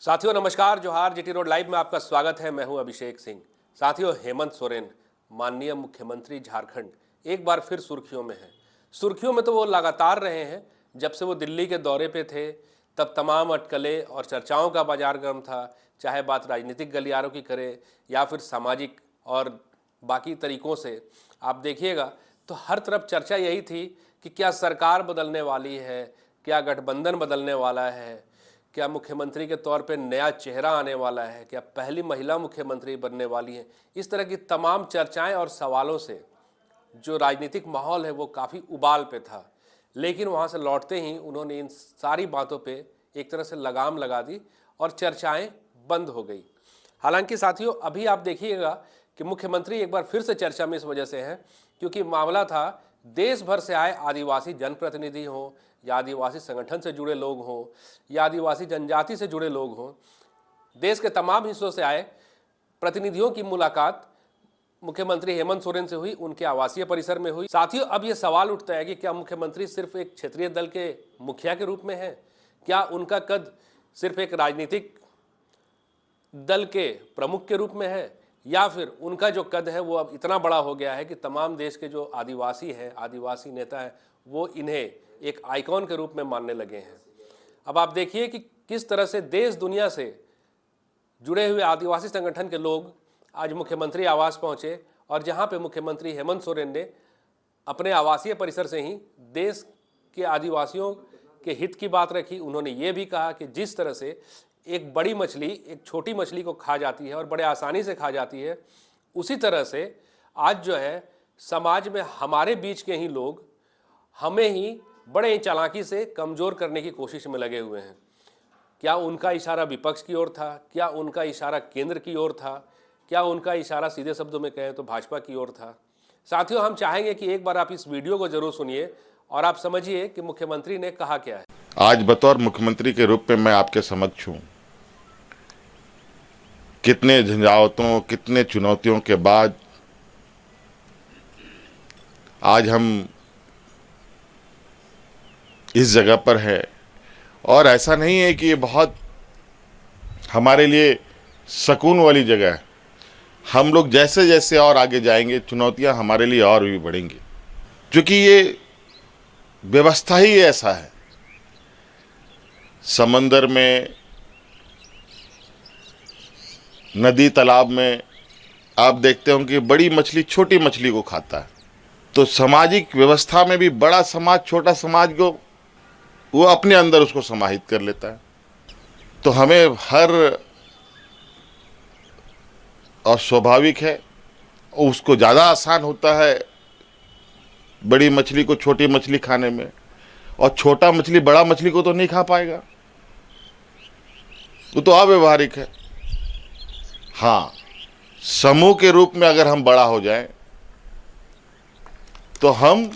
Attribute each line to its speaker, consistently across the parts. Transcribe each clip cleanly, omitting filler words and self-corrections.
Speaker 1: साथियों नमस्कार, जोहार। जीटी रोड लाइव में आपका स्वागत है। मैं हूं अभिषेक सिंह। साथियों, हेमंत सोरेन माननीय मुख्यमंत्री झारखंड एक बार फिर सुर्खियों में है। सुर्खियों में तो वो लगातार रहे हैं। जब से वो दिल्ली के दौरे पे थे तब तमाम अटकलें और चर्चाओं का बाजार गर्म था, चाहे बात राजनीतिक गलियारों की करें या फिर सामाजिक और बाकी तरीक़ों से। आप देखिएगा तो हर तरफ चर्चा यही थी कि क्या सरकार बदलने वाली है, क्या गठबंधन बदलने वाला है, क्या मुख्यमंत्री के तौर पे नया चेहरा आने वाला है, क्या पहली महिला मुख्यमंत्री बनने वाली है। इस तरह की तमाम चर्चाएं और सवालों से जो राजनीतिक माहौल है वो काफ़ी उबाल पे था। लेकिन वहाँ से लौटते ही उन्होंने इन सारी बातों पे एक तरह से लगाम लगा दी और चर्चाएं बंद हो गई। हालांकि साथियों, अभी आप देखिएगा कि मुख्यमंत्री एक बार फिर से चर्चा में इस वजह से हैं क्योंकि मामला था देश भर से आए आदिवासी जनप्रतिनिधि हों या आदिवासी संगठन से जुड़े लोग हों या आदिवासी जनजाति से जुड़े लोग हों, देश के तमाम हिस्सों से आए प्रतिनिधियों की मुलाकात मुख्यमंत्री हेमंत सोरेन से हुई, उनके आवासीय परिसर में हुई। साथियों, अब ये सवाल उठता है कि क्या मुख्यमंत्री सिर्फ एक क्षेत्रीय दल के मुखिया के रूप में है? क्या उनका कद सिर्फ एक राजनीतिक दल के प्रमुख के रूप में है, या फिर उनका जो कद है वो अब इतना बड़ा हो गया है कि तमाम देश के जो आदिवासी हैं, आदिवासी नेता हैं, वो इन्हें एक आइकॉन के रूप में मानने लगे हैं। अब आप देखिए कि किस तरह से देश दुनिया से जुड़े हुए आदिवासी संगठन के लोग आज मुख्यमंत्री आवास पहुंचे और जहां पे मुख्यमंत्री हेमंत सोरेन ने अपने आवासीय परिसर से ही देश के आदिवासियों के हित की बात रखी। उन्होंने ये भी कहा कि जिस तरह से एक बड़ी मछली एक छोटी मछली को खा जाती है और बड़े आसानी से खा जाती है, उसी तरह से आज जो है समाज में हमारे बीच के ही लोग हमें ही बड़े ही चालाकी से कमज़ोर करने की कोशिश में लगे हुए हैं। क्या उनका इशारा विपक्ष की ओर था? क्या उनका इशारा केंद्र की ओर था? क्या उनका इशारा सीधे शब्दों में कहें तो भाजपा की ओर था? साथियों, हम चाहेंगे कि एक बार आप इस वीडियो को जरूर सुनिए और आप समझिए कि मुख्यमंत्री ने कहा क्या है।
Speaker 2: आज बतौर मुख्यमंत्री के रूप में मैं आपके समक्ष हूँ। कितने झंझावातों, कितने चुनौतियों के बाद आज हम इस जगह पर है। और ऐसा नहीं है कि ये बहुत हमारे लिए सुकून वाली जगह है। हम लोग जैसे जैसे और आगे जाएंगे, चुनौतियां हमारे लिए और भी बढ़ेंगी, क्योंकि ये व्यवस्था ही ऐसा है। समंदर में, नदी तालाब में आप देखते हो कि बड़ी मछली छोटी मछली को खाता है। तो सामाजिक व्यवस्था में भी बड़ा समाज छोटा समाज को वो अपने अंदर उसको समाहित कर लेता है। तो हमें हर और स्वाभाविक है, उसको ज़्यादा आसान होता है बड़ी मछली को छोटी मछली खाने में, और छोटा मछली बड़ा मछली को तो नहीं खा पाएगा, वो तो अव्यवहारिक है। हाँ, समूह के रूप में अगर हम बड़ा हो जाएं तो हम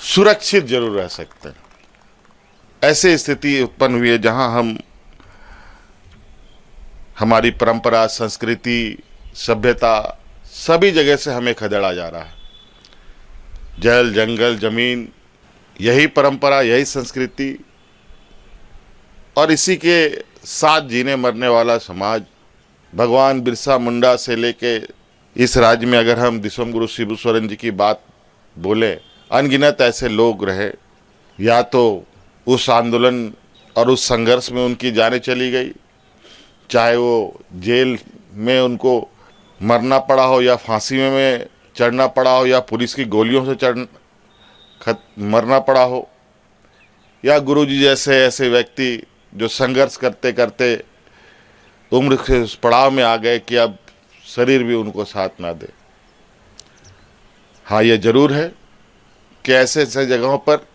Speaker 2: सुरक्षित जरूर रह सकते हैं। ऐसी स्थिति उत्पन्न हुई है जहां हम हमारी परंपरा, संस्कृति, सभ्यता सभी जगह से हमें खदेड़ा जा रहा है। जल, जंगल, जमीन, यही परंपरा, यही संस्कृति और इसी के साथ जीने मरने वाला समाज। भगवान बिरसा मुंडा से लेके इस राज्य में अगर हम दिसोम गुरु शिबू सोरेन जी की बात बोले, अनगिनत ऐसे लोग रहे, या तो उस आंदोलन और उस संघर्ष में उनकी जानें चली गई, चाहे वो जेल में उनको मरना पड़ा हो या फांसी में चढ़ना पड़ा हो या पुलिस की गोलियों से मरना पड़ा हो, या गुरुजी जैसे ऐसे व्यक्ति जो संघर्ष करते करते उम्र के उस पड़ाव में आ गए कि अब शरीर भी उनको साथ ना दे। हाँ, ये जरूर है कि ऐसे ऐसे जगहों पर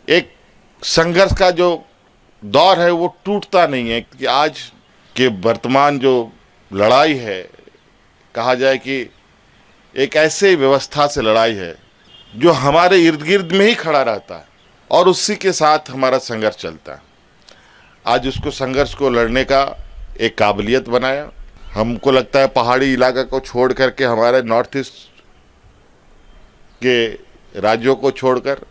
Speaker 2: एक संघर्ष का जो दौर है वो टूटता नहीं है। कि आज के वर्तमान जो लड़ाई है, कहा जाए कि एक ऐसे व्यवस्था से लड़ाई है जो हमारे इर्द गिर्द में ही खड़ा रहता है और उसी के साथ हमारा संघर्ष चलता है। आज उसको संघर्ष को लड़ने का एक काबिलियत बनाया। हमको लगता है पहाड़ी इलाका को छोड़ करके, हमारे नॉर्थ ईस्ट के राज्यों को छोड़कर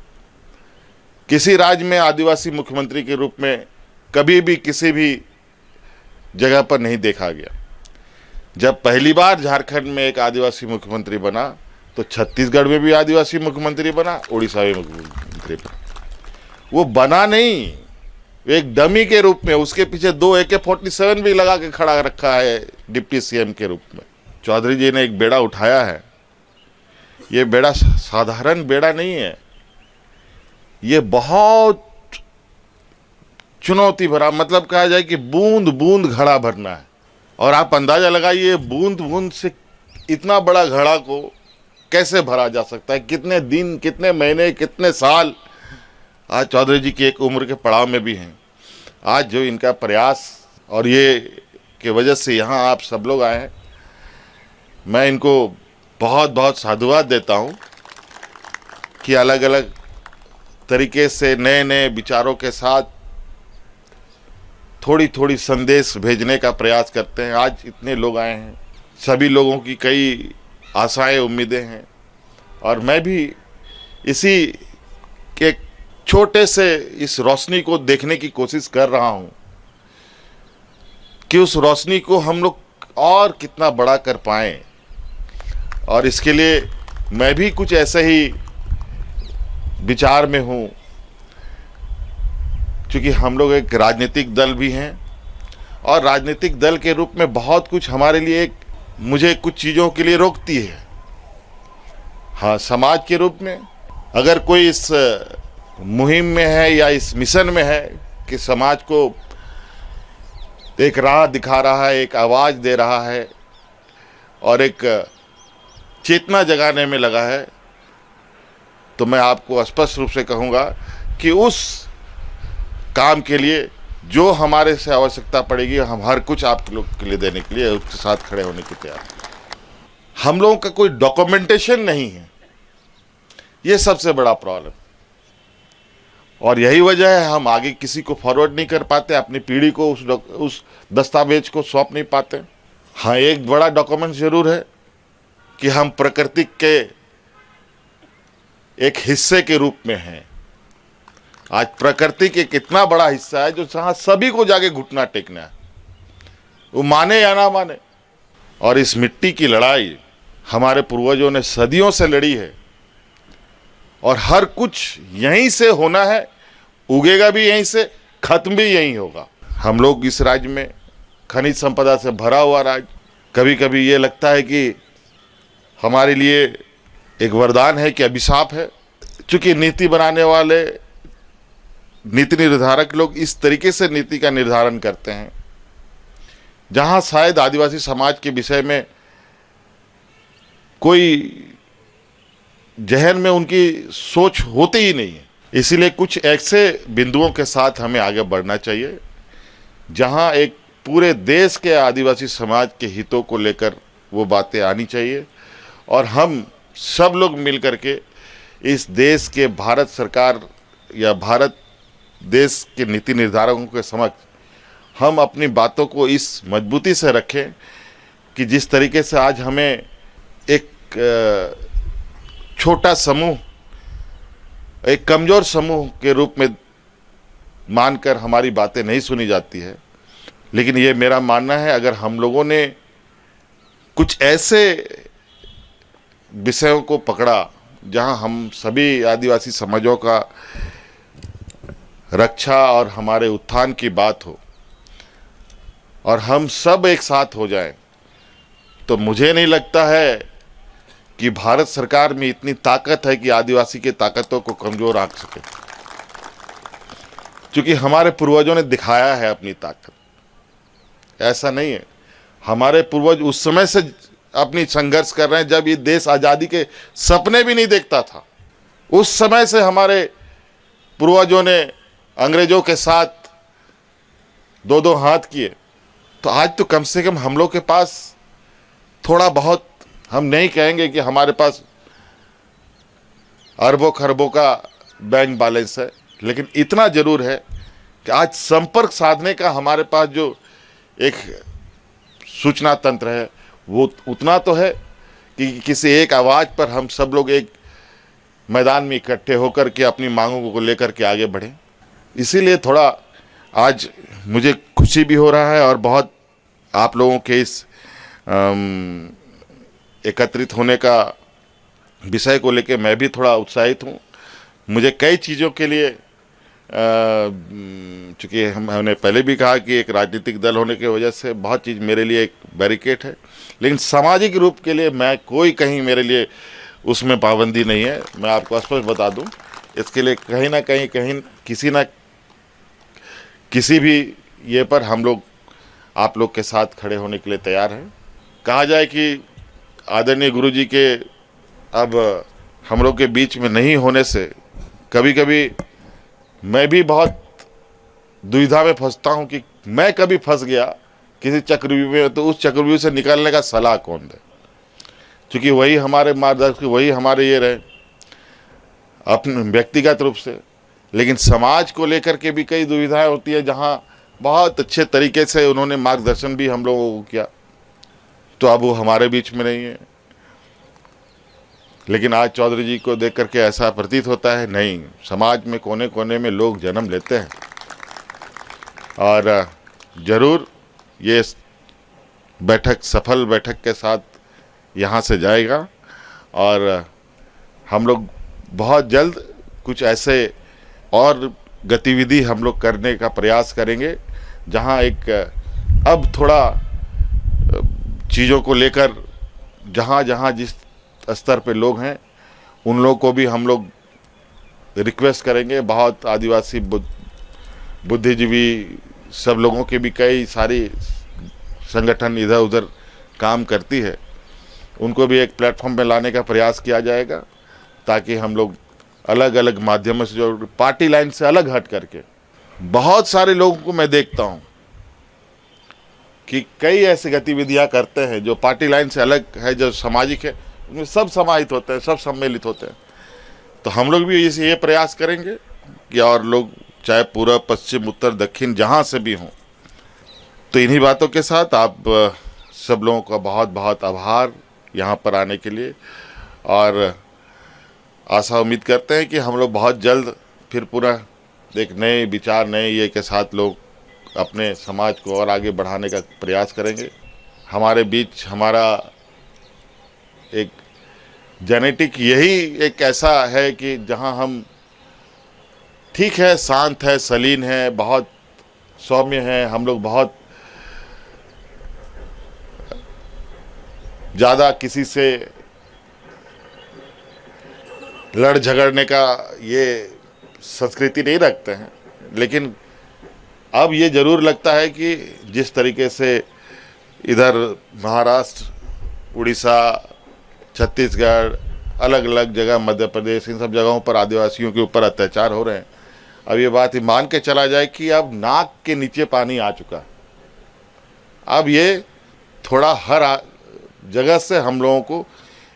Speaker 2: किसी राज्य में आदिवासी मुख्यमंत्री के रूप में कभी भी किसी भी जगह पर नहीं देखा गया। जब पहली बार झारखंड में एक आदिवासी मुख्यमंत्री बना तो छत्तीसगढ़ में भी आदिवासी मुख्यमंत्री बना, उड़ीसा में मुख्यमंत्री बना। वो बना नहीं, एक डमी के रूप में, उसके पीछे 2 AK-47 भी लगा के खड़ा रखा है डिप्टी CM के रूप में। चौधरी जी ने एक बेड़ा उठाया है। ये बेड़ा साधारण बेड़ा नहीं है, ये बहुत चुनौती भरा, मतलब कहा जाए कि बूंद बूंद घड़ा भरना है। और आप अंदाजा लगाइए बूंद बूंद से इतना बड़ा घड़ा को कैसे भरा जा सकता है, कितने दिन, कितने महीने, कितने साल। आज चौधरी जी की एक उम्र के पड़ाव में भी हैं। आज जो इनका प्रयास और ये के वजह से यहाँ आप सब लोग आए हैं, मैं इनको बहुत बहुत साधुवाद देता हूँ कि अलग अलग तरीके से नए नए विचारों के साथ थोड़ी थोड़ी संदेश भेजने का प्रयास करते हैं। आज इतने लोग आए हैं, सभी लोगों की कई आशाएं, उम्मीदें हैं, और मैं भी इसी के छोटे से इस रोशनी को देखने की कोशिश कर रहा हूं कि उस रोशनी को हम लोग और कितना बड़ा कर पाएं। और इसके लिए मैं भी कुछ ऐसे ही विचार में हूं, क्योंकि हम लोग एक राजनीतिक दल भी हैं और राजनीतिक दल के रूप में बहुत कुछ हमारे लिए मुझे कुछ चीज़ों के लिए रोकती है। हाँ, समाज के रूप में अगर कोई इस मुहिम में है या इस मिशन में है कि समाज को एक राह दिखा रहा है, एक आवाज़ दे रहा है और एक चेतना जगाने में लगा है, तो मैं आपको स्पष्ट रूप से कहूँगा कि उस काम के लिए जो हमारे से आवश्यकता पड़ेगी, हम हर कुछ आप लोग के लिए देने के लिए उसके साथ खड़े होने के तैयार हैं। हम लोगों का कोई डॉक्यूमेंटेशन नहीं है, ये सबसे बड़ा प्रॉब्लम, और यही वजह है हम आगे किसी को फॉरवर्ड नहीं कर पाते, अपनी पीढ़ी को उस दस्तावेज को सौंप नहीं पाते। हाँ, एक बड़ा डॉक्यूमेंट जरूर है कि हम प्रकृति के एक हिस्से के रूप में हैं। आज प्रकृति के कितना बड़ा हिस्सा है जो जहाँ सभी को जाके घुटना टेकना है, वो माने या ना माने। और इस मिट्टी की लड़ाई हमारे पूर्वजों ने सदियों से लड़ी है और हर कुछ यहीं से होना है, उगेगा भी यहीं से, खत्म भी यहीं होगा। हम लोग इस राज्य में खनिज संपदा से भरा हुआ राज्य, कभी कभी ये लगता है कि हमारे लिए एक वरदान है कि अभिशाप है, क्योंकि नीति बनाने वाले, नीति निर्धारक लोग इस तरीके से नीति का निर्धारण करते हैं जहां शायद आदिवासी समाज के विषय में कोई जहन में उनकी सोच होती ही नहीं है। इसीलिए कुछ ऐसे बिंदुओं के साथ हमें आगे बढ़ना चाहिए जहां एक पूरे देश के आदिवासी समाज के हितों को लेकर वो बातें आनी चाहिए, और हम सब लोग मिल करके इस देश के भारत सरकार या भारत देश के नीति निर्धारकों के समक्ष हम अपनी बातों को इस मजबूती से रखें कि जिस तरीके से आज हमें एक छोटा समूह, एक कमज़ोर समूह के रूप में मानकर हमारी बातें नहीं सुनी जाती है। लेकिन ये मेरा मानना है, अगर हम लोगों ने कुछ ऐसे विषयों को पकड़ा जहां हम सभी आदिवासी समाजों का रक्षा और हमारे उत्थान की बात हो और हम सब एक साथ हो जाएं, तो मुझे नहीं लगता है कि भारत सरकार में इतनी ताकत है कि आदिवासी की ताकतों को कमजोर आंक सके, क्योंकि हमारे पूर्वजों ने दिखाया है अपनी ताकत। ऐसा नहीं है, हमारे पूर्वज उस समय से अपनी संघर्ष कर रहे हैं जब ये देश आज़ादी के सपने भी नहीं देखता था। उस समय से हमारे पूर्वजों ने अंग्रेजों के साथ दो दो हाथ किए, तो आज तो कम से कम हम लोग के पास थोड़ा बहुत, हम नहीं कहेंगे कि हमारे पास अरबों खरबों का बैंक बैलेंस है, लेकिन इतना जरूर है कि आज संपर्क साधने का हमारे पास जो एक सूचना तंत्र है वो उतना तो है कि किसी एक आवाज़ पर हम सब लोग एक मैदान में इकट्ठे होकर के अपनी मांगों को लेकर के आगे बढ़ें। इसीलिए थोड़ा आज मुझे खुशी भी हो रहा है और बहुत आप लोगों के इस एकत्रित होने का विषय को लेके मैं भी थोड़ा उत्साहित हूँ। मुझे कई चीज़ों के लिए चूँकि हमने पहले भी कहा कि एक राजनीतिक दल होने की वजह से बहुत चीज़ मेरे लिए एक बैरिकेड है, लेकिन सामाजिक रूप के लिए मैं कोई कहीं मेरे लिए उसमें पाबंदी नहीं है। मैं आपको स्पष्ट बता दूं, इसके लिए कहीं ना कहीं किसी भी ये पर हम लोग आप लोग के साथ खड़े होने के लिए तैयार हैं। कहा जाए कि आदरणीय गुरु जी के अब हम लोग के बीच में नहीं होने से कभी कभी मैं भी बहुत दुविधा में फंसता हूं कि मैं कभी फंस गया किसी चक्रव्यूह में तो उस चक्रव्यूह से निकलने का सलाह कौन दे, क्योंकि वही हमारे मार्गदर्शक, वही हमारे ये रहे अपने व्यक्तिगत रूप से, लेकिन समाज को लेकर के भी कई दुविधाएं होती है जहां बहुत अच्छे तरीके से उन्होंने मार्गदर्शन भी हम लोगों को किया। तो अब वो हमारे बीच में नहीं है, लेकिन आज चौधरी जी को देख करके ऐसा प्रतीत होता है नहीं, समाज में कोने कोने में लोग जन्म लेते हैं और ज़रूर ये बैठक सफल बैठक के साथ यहाँ से जाएगा और हम लोग बहुत जल्द कुछ ऐसे और गतिविधि हम लोग करने का प्रयास करेंगे जहाँ एक अब थोड़ा चीज़ों को लेकर जहाँ जहाँ जिस स्तर पे लोग हैं उन लोगों को भी हम लोग रिक्वेस्ट करेंगे। बहुत आदिवासी बुद्धिजीवी सब लोगों के भी कई सारी संगठन इधर उधर काम करती है, उनको भी एक प्लेटफॉर्म पे लाने का प्रयास किया जाएगा ताकि हम लोग अलग अलग माध्यमों से जो पार्टी लाइन से अलग हट करके, बहुत सारे लोगों को मैं देखता हूँ कि कई ऐसी गतिविधियाँ करते हैं जो पार्टी लाइन से अलग है, जो सामाजिक है, उनमें सब समाहित होते हैं, सब सम्मिलित होते हैं। तो हम लोग भी ये प्रयास करेंगे कि और लोग चाहे पूर्व पश्चिम उत्तर दक्षिण जहाँ से भी हों। तो इन्हीं बातों के साथ आप सब लोगों का बहुत बहुत आभार यहाँ पर आने के लिए और आशा उम्मीद करते हैं कि हम लोग बहुत जल्द फिर पूरा एक नए विचार नए ये के साथ लोग अपने समाज को और आगे बढ़ाने का प्रयास करेंगे। हमारे बीच हमारा एक जेनेटिक यही एक ऐसा है कि जहाँ हम ठीक है, शांत है, सलीन है, बहुत सौम्य है, हम लोग बहुत ज़्यादा किसी से लड़ झगड़ने का ये संस्कृति नहीं रखते हैं। लेकिन अब ये ज़रूर लगता है कि जिस तरीके से इधर महाराष्ट्र, उड़ीसा, छत्तीसगढ़, अलग अलग जगह मध्य प्रदेश, इन सब जगहों पर आदिवासियों के ऊपर अत्याचार हो रहे हैं, अब ये बात मान के चला जाए कि अब नाक के नीचे पानी आ चुका। अब ये थोड़ा हर जगह से हम लोगों को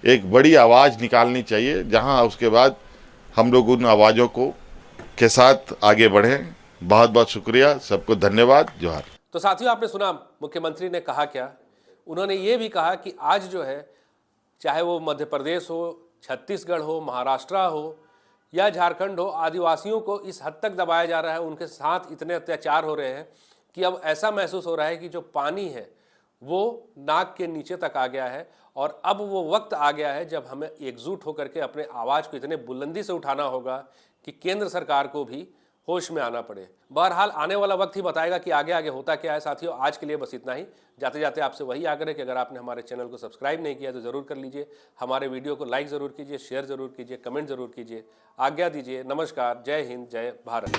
Speaker 2: एक बड़ी आवाज़ निकालनी चाहिए, जहां उसके बाद हम लोग उन आवाज़ों को के साथ आगे बढ़ें। बहुत बहुत शुक्रिया, सबको धन्यवाद, जोहार।
Speaker 1: तो साथियों, आपने सुना मुख्यमंत्री ने कहा क्या। उन्होंने ये भी कहा कि आज जो है, चाहे वो मध्य प्रदेश हो, छत्तीसगढ़ हो, महाराष्ट्र हो या झारखंड हो, आदिवासियों को इस हद तक दबाया जा रहा है, उनके साथ इतने अत्याचार हो रहे हैं कि अब ऐसा महसूस हो रहा है कि जो पानी है वो नाक के नीचे तक आ गया है और अब वो वक्त आ गया है जब हमें एकजुट होकर के अपने आवाज़ को इतने बुलंदी से उठाना होगा कि केंद्र सरकार को भी होश में आना पड़े। बहरहाल आने वाला वक्त ही बताएगा कि आगे आगे होता क्या है। साथियों, आज के लिए बस इतना ही। जाते जाते आपसे वही आग्रह है कि अगर आपने हमारे चैनल को सब्सक्राइब नहीं किया तो ज़रूर कर लीजिए, हमारे वीडियो को लाइक ज़रूर कीजिए, शेयर ज़रूर कीजिए, कमेंट ज़रूर कीजिए। आज्ञा दीजिए। नमस्कार, जय हिंद, जय भारत।